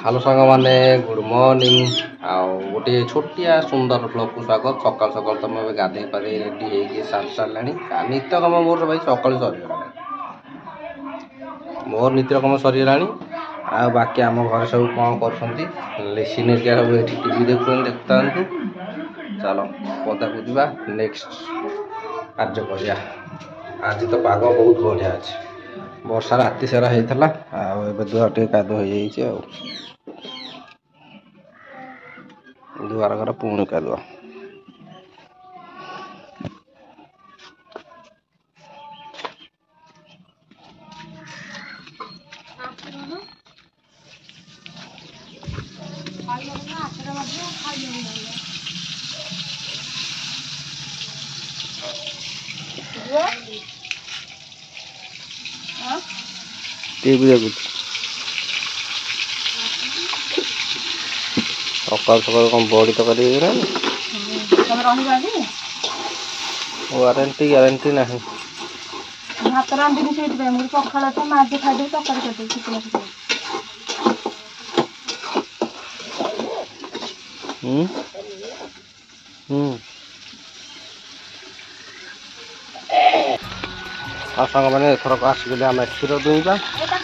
Hello सांग मैंने good morning आउ गोटे छोटिया सुंदर ब्लॉग को स्वागत। सकाल सकाल तुम गाधे पाधे रेडी हो सारी सारा नित्यकम मोर भाई सकाल सरीगला मोर नित्यकम सरीगला आ बाकी आम घर सब कौन कर टीवी देखता चलो पदा को जा नेक्स्ट कार्य करिया। आज तो पाग बहुत बढ़िया अच्छे वर्षा राति सारा होता दुआर टे कादुआ हो दुआर घर पुणी कादुआ। टीवी देखु सकाल सकाल कौन बड़ी तो करी वारंटी गारंटी ना भात रांधि से पखाड़ तो माझे खाई तरकारी कर सांग मैंने एथरक आसिक आम क्षीर दुईबा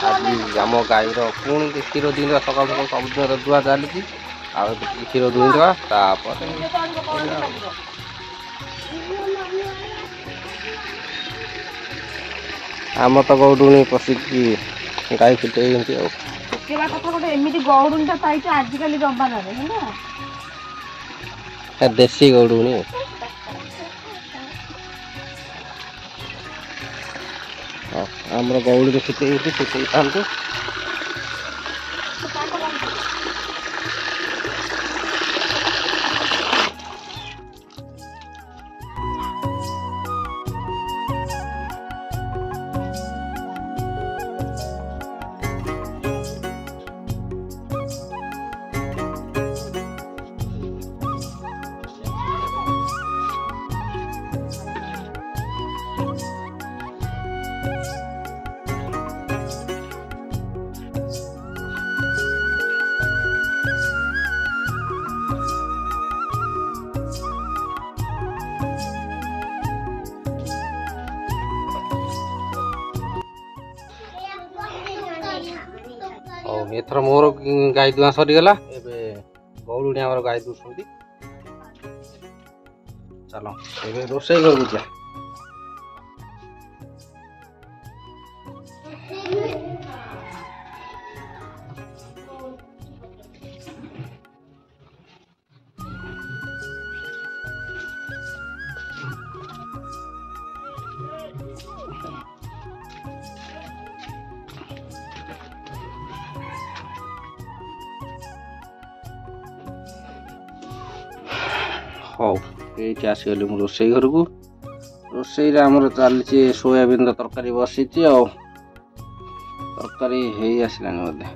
आज आम गाईर पुणी क्षीर दुईवा सकाल सकाल सबुदिन दुआ चली क्षीर दुईदवा आम तो गौडुणी पशिकी गाई फिटे एमती गौडुणी आजिकल जमाना देसी गौडुणी आमर गौड़ी फिटे था एथर मोर गाई दुआ सरीगला गौड़ुणी आम गाई दूसरी चलो ए रोषे घर जा हौ ये आसगली मु रोसई घर को रोसई आमर चली सोयाबीन तरकारी बसी तरकारी हो आसला बोधे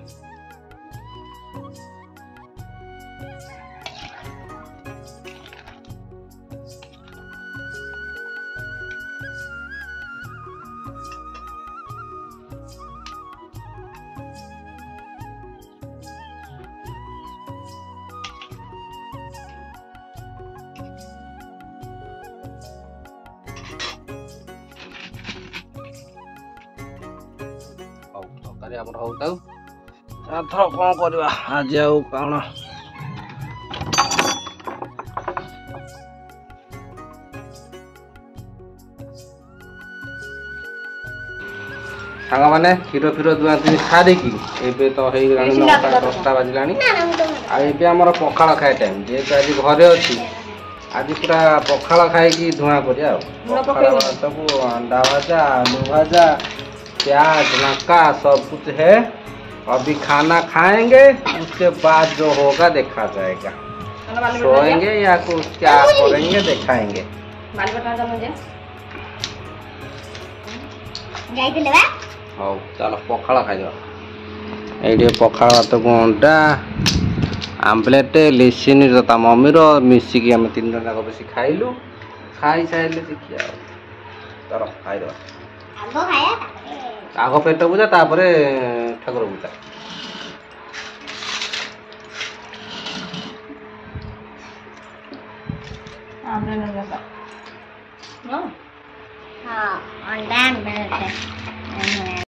आमर हो थर कौन करवा आज आउ कौन सांग मैंने क्षीर फीर दुआ दुई सारिकी एबे तो हो 10टा बाजिला आमर पखाड़ खाए टाइम जेहेतु आज घरे अच्छी आज पूरा पखाड़ खाई धुआं करिया अंडा भजा आलू भजा प्याज लंका सब कुछ है। अभी खाना खाएंगे उसके बाद जो होगा देखा जाएगा। सोएंगे या कुछ क्या करेंगे दिखाएंगे। हाँ चलो पखाड़ खाई ये पखाड़ भात को अंडा आम्लेट लिसिनी ता मम्मीर मिसिकी आम 3 जन जाक बस खाइलु खाई सारे देखिए चलो खाई आग पेट पूजा ठाकुर पूजा हाँ अंडा आमलेट है